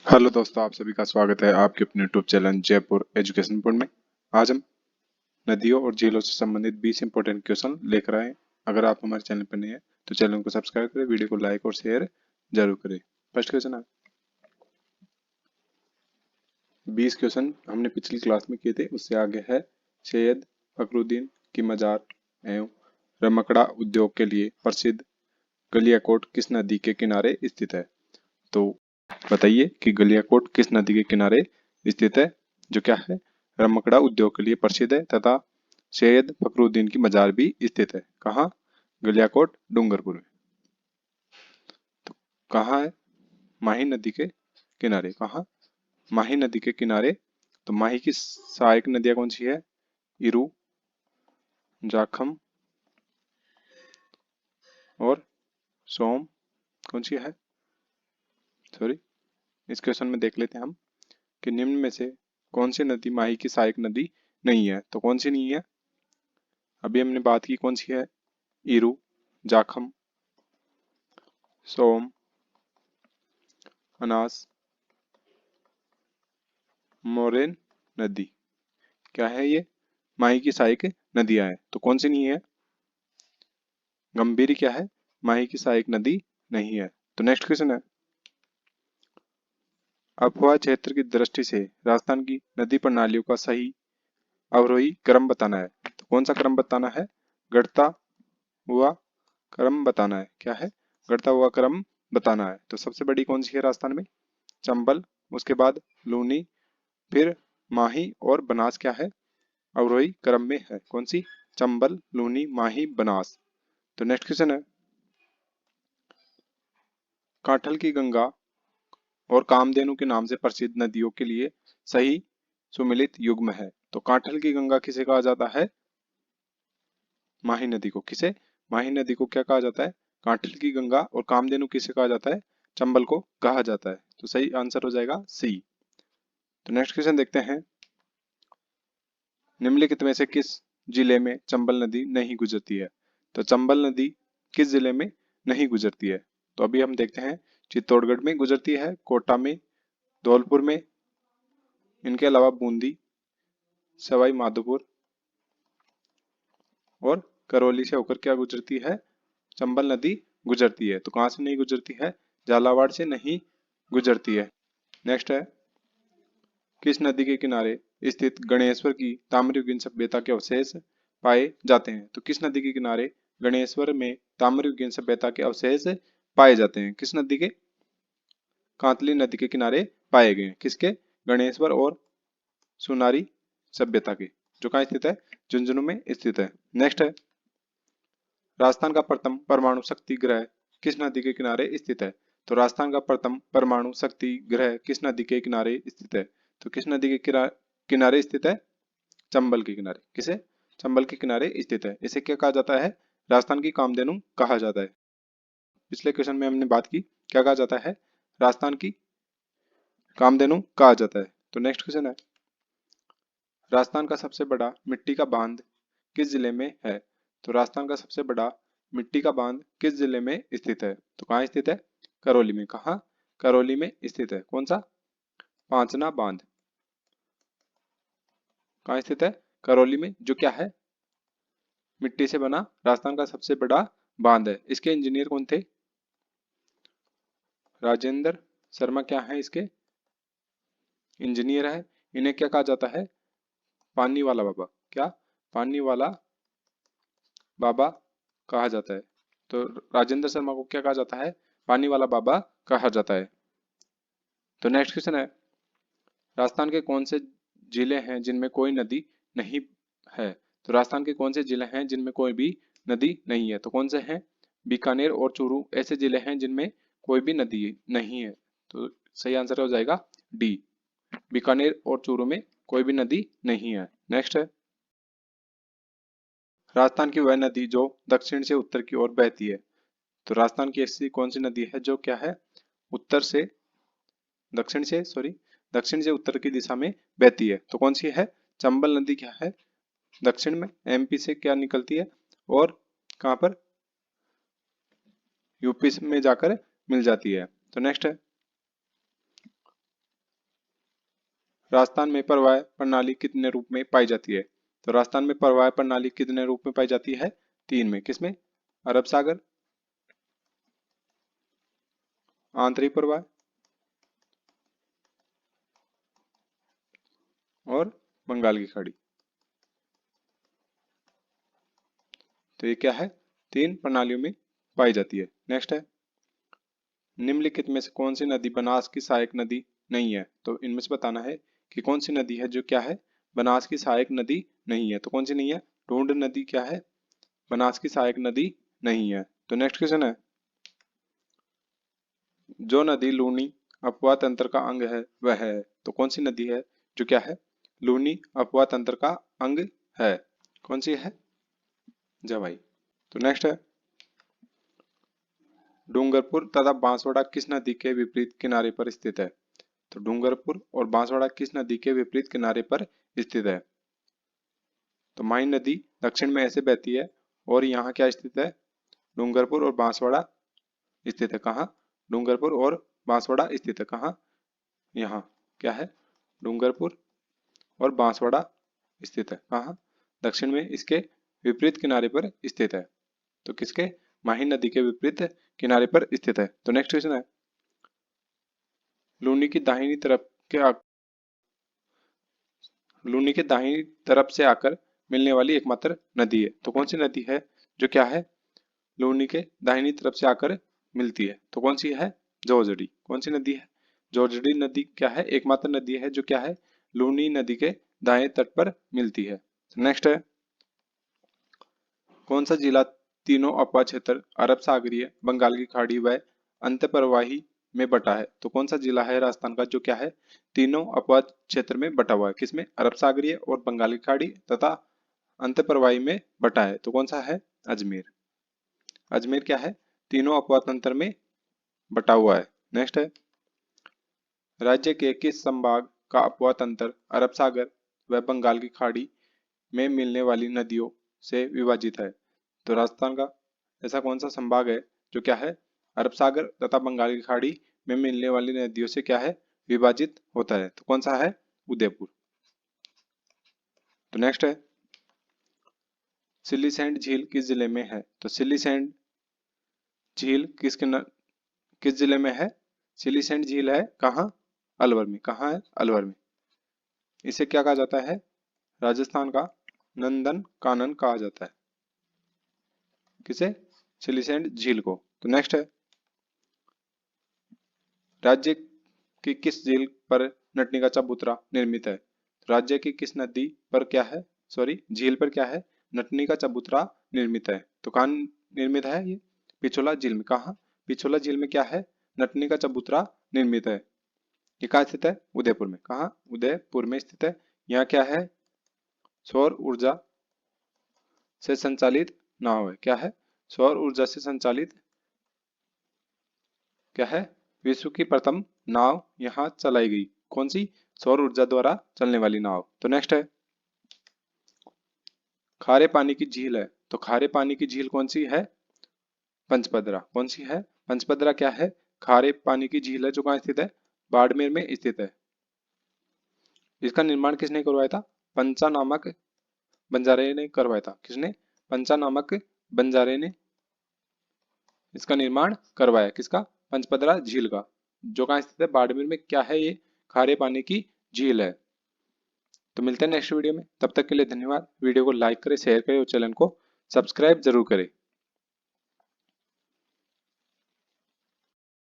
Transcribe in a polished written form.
Hello दोस्तों, आप सभी का स्वागत है आपके अपने YouTube channel Jaipur education board में। आज हम नदियों और झीलों से संबंधित 20 इंपॉर्टेंट क्वेश्चन लेकर आए हैं। अगर आप हमारे चैनल पर नए हैं तो चैनल को सब्सक्राइब करें, वीडियो को लाइक और शेयर जरूर करें। फर्स्ट क्वेश्चन है, 20 क्वेश्चन हमने पिछली क्लास में किए थे, उससे आगे है सैयद फखरुद्दीन की मजार एवं रमकड़ा उद्योग के लिए प्रसिद्ध गलियाकोट किस नदी के किनारे स्थित है। तो बताइए कि गलियाकोट किस नदी के किनारे स्थित है, जो क्या है, रमकड़ा उद्योग के लिए प्रसिद्ध है तथा सैयद फखरुद्दीन की मजार भी स्थित है। कहाँ? गलियाकोट डूंगरपुर में। तो कहाँ है? माही नदी के किनारे। कहाँ? माही नदी के किनारे। तो माही की सहायक नदियां कौन सी है? इरु, जाखम और सोम। कौन सी है? सॉरी, इस क्वेश्चन में देख लेते हैं हम कि निम्न में से कौन सी नदी माही की सहायक नदी नहीं है। तो कौन सी नहीं है? अभी हमने बात की कौन सी है? इरु, जाखम, सोम, अनास, मोरेन नदी। क्या है ये? माही की सहायक नदियां हैं। तो कौन सी नहीं है? गंभीरी क्या है? माही की सहायक नदी नहीं है। तो नेक्स्ट क्वेश्चन है, अफवाह क्षेत्र की दृष्टि से राजस्थान की नदी प्रणालियों का सही अवरोही क्रम बताना है। तो कौन सा क्रम बताना है? घटता हुआ क्रम बताना है। क्या है? घटता हुआ क्रम बताना है। तो सबसे बड़ी कौन सी है राजस्थान में? चंबल, उसके बाद लूनी, फिर माही और बनास क्या है? अवरोही क्रम में है। कौन सी? चंबल, लूनी, माही, बनास। तो नेक्स्ट क्वेश्चन है, कांठल की गंगा और कामधेनु के नाम से प्रसिद्ध नदियों के लिए सही सुमिलित युग्म है। तो कांठल की गंगा किसे कहा जाता है? माही नदी को। किसे? माही नदी को क्या कहा जाता है? कांठल की गंगा। और कामधेनु किसे कहा जाता है? चंबल को कहा जाता है। तो सही आंसर हो जाएगा सी। तो नेक्स्ट क्वेश्चन देखते हैं, निम्नलिखित में से किस जिले में चंबल नदी नहीं गुजरती है। तो चंबल नदी किस जिले में नहीं गुजरती है? तो अभी हम देखते हैं, चित्तौड़गढ़ में गुजरती है, कोटा में, धौलपुर में, इनके अलावा बूंदी, सवाई माधोपुर और करौली से होकर क्या गुजरती है? चंबल नदी गुजरती है। तो कहां से नहीं गुजरती है? झालावाड़ से नहीं गुजरती है। नेक्स्ट है, किस नदी के किनारे स्थित गणेश्वर की ताम्रयुगीन सभ्यता के अवशेष पाए जाते हैं। तो किस नदी के किनारे गणेश्वर में ताम्रयुगीन सभ्यता के अवशेष पाए जाते हैं? किस नदी के? कांतली नदी के किनारे पाए गए हैं। किसके? गणेश्वर और सुनारी सभ्यता के, जो कहाँ स्थित है? झुंझुनू में स्थित है। नेक्स्ट है, राजस्थान का प्रथम परमाणु शक्ति ग्रह किस नदी के किनारे स्थित है। तो राजस्थान का प्रथम परमाणु शक्ति ग्रह किस नदी के किनारे स्थित है? तो किस नदी के किनारे स्थित है? चंबल के किनारे। किसे? चंबल के किनारे स्थित है। इसे क्या कहा जाता है? राजस्थान की कामधेनु कहा जाता है। पिछले क्वेश्चन में हमने बात की, क्या कहा जाता है? राजस्थान की कामधेनु कहा जाता है। तो नेक्स्ट क्वेश्चन है, राजस्थान का सबसे बड़ा मिट्टी का बांध किस जिले में है। तो राजस्थान का सबसे बड़ा मिट्टी का बांध किस जिले में स्थित है? तो कहाँ स्थित है? करौली में। कहाँ? करौली में स्थित है। कौन सा? पांचना बांध। कहाँ स्थित है? करौली में, जो क्या है? मिट्टी से बना राजस्थान का सबसे बड़ा बांध है। इसके इंजीनियर कौन थे? राजेंद्र शर्मा क्या है इसके इंजीनियर है। इन्हें क्या कहा जाता है? पानी वाला बाबा। क्या? पानी वाला बाबा कहा जाता है। तो राजेंद्र शर्मा को क्या कहा जाता है? पानी वाला बाबा कहा जाता है। तो नेक्स्ट क्वेश्चन है, राजस्थान के कौन से जिले हैं जिनमें कोई नदी नहीं है। तो राजस्थान के कौन से जिले हैं जिनमें कोई भी नदी नहीं है? तो कौन से हैं? बीकानेर और चूरू ऐसे जिले हैं जिनमें कोई भी नदी नहीं है। तो सही आंसर हो जाएगा डी, बीकानेर और चूरू में कोई भी नदी नहीं है। नेक्स्ट है, राजस्थान की वह नदी जो दक्षिण से उत्तर की ओर बहती है। तो राजस्थान की ऐसी कौन सी नदी है जो क्या है? उत्तर से दक्षिण से उत्तर की दिशा में बहती है। तो कौन सी है? चंबल नदी क्या है? दक्षिण में एमपी से क्या निकलती है और कहां पर? यूपी में जाकर मिल जाती है। तो नेक्स्ट है, राजस्थान में प्रवाह प्रणाली कितने रूप में पाई जाती है? तो राजस्थान में प्रवाह प्रणाली कितने रूप में पाई जाती है? 3 में। किसमें? अरब सागर, आंतरिक प्रवाह और बंगाल की खाड़ी। तो ये क्या है? 3 प्रणालियों में पाई जाती है। नेक्स्ट है, निम्नलिखित में से कौन सी नदी बनास की सहायक नदी नहीं है? तो इनमें से बताना है कि कौन सी नदी है जो क्या है? बनास की सहायक नदी नहीं है। तो कौन सी नहीं है? ढूंढ नदी क्या है? बनास की सहायक नदी नहीं है। तो नेक्स्ट क्वेश्चन है, जो नदी लूनी अपवाह तंत्र का अंग है वह है। तो कौन सी नदी है जो क्या है? लूनी अपवाह तंत्र का अंग है। कौन सी है? जवाई। तो नेक्स्ट है, डूंगरपुर तथा बांसवाड़ा किस नदी के विपरीत किनारे पर स्थित है? तो डूंगरपुर और बांसवाड़ा किस नदी के विपरीत किनारे पर स्थित है? तो माइन नदी दक्षिण में ऐसे बहती है और यहाँ क्या स्थित है? डूंगरपुर और बांसवाड़ा स्थित है। कहाँ? डूंगरपुर और बांसवाड़ा स्थित है। कहाँ? यहाँ क्या है? डूंगरपुर और बांसवाड़ा स्थित है। कहाँ? दक्षिण में इसके विपरीत किनारे पर स्थित है। तो किसके? माहिन नदी के विपरीत किनारे पर स्थित है। तो नेक्स्ट क्वेश्चन है, लूनी की दाहिनी तरफ के लूनी के दाहिनी तरफ से आकर मिलने वाली एकमात्र नदी है। तो कौन सी नदी है जो क्या है? लूनी के दाहिनी तरफ से आकर मिलती है। तो कौन सी है? जोजड़ी। कौन सी नदी है? जोजड़ी नदी क्या है? एकमात्र नदी है जो क्या है? लूनी नदी के दाएं तट पर मिलती है। नेक्स्ट है, कौन सा जिला तीनों अपवाह क्षेत्र अरब सागरीय, बंगाल की खाड़ी व अंतःप्रवाही में बटा है? तो कौन सा जिला है राजस्थान का जो क्या है? तीनों अपवाह क्षेत्र में बटा हुआ है। किसमें? अरब सागरीय और बंगाल की खाड़ी तथा अंतःप्रवाही में बटा है। तो कौन सा है? अजमेर। अजमेर क्या है? तीनों अपवाह तंत्र में बटा हुआ है। नेक्स्ट है, राज्य के किस संभाग का अपवाह तंत्र अरब सागर व बंगाल की खाड़ी में मिलने वाली नदियों से विभाजित है? तो राजस्थान का ऐसा कौन सा संभाग है जो क्या है? अरब सागर तथा बंगाल की खाड़ी में मिलने वाली नदियों से क्या है? विभाजित होता है। तो कौन सा है? उदयपुर। तो नेक्स्ट है, सिलीसैंड झील किस जिले में है? तो सिलीसैंड झील किस जिले में है? सिलीसैंड झील है कहाँ? अलवर में। कहाँ है? अलवर में। इसे क्या कहा जाता है? राजस्थान का नंदन कानन कहा जाता है। किसे? सिलीसैंड झील को। तो नेक्स्ट है, राज्य की किस झील पर नटनी का चबूतरा निर्मित है? राज्य की किस नदी पर क्या है? सॉरी, झील पर क्या है? नटनी का चबूतरा निर्मित है। तो कहाँ निर्मित है ये? पिछोला झील में। कहाँ? पिछोला झील में क्या है? नटनी का चबूतरा निर्मित है। ये कहाँ स्थित है? उदयपुर में। कहाँ? उदयपुर में स्थित है। यहाँ क्या है? सौर ऊर्जा से संचालित नाव है। क्या है? सौर ऊर्जा से संचालित क्या है? विश्व की प्रथम नाव यहाँ चलाई गई। कौन सी? सौर ऊर्जा द्वारा चलने वाली नाव। तो नेक्स्ट है, खारे पानी की झील है। तो खारे पानी की झील कौन सी है? पंचपदरा। कौन सी है? पंचपदरा क्या है? खारे पानी की झील है जो कहाँ स्थित है? बाड़मेर में स्थित है। इसका निर्माण किसने करवाया था? पंचा नामक बंजारे ने करवाया था। किसने? पंचा नामक बंजारे ने इसका निर्माण करवाया। किसका? पंचपदरा झील का, जो कहाँ स्थित है? बाड़मेर में। क्या है ये? खारे पानी की झील है। तो मिलते हैं नेक्स्ट वीडियो में। तब तक के लिए धन्यवाद। वीडियो को लाइक करें, शेयर करें और चैनल को सब्सक्राइब जरूर करें।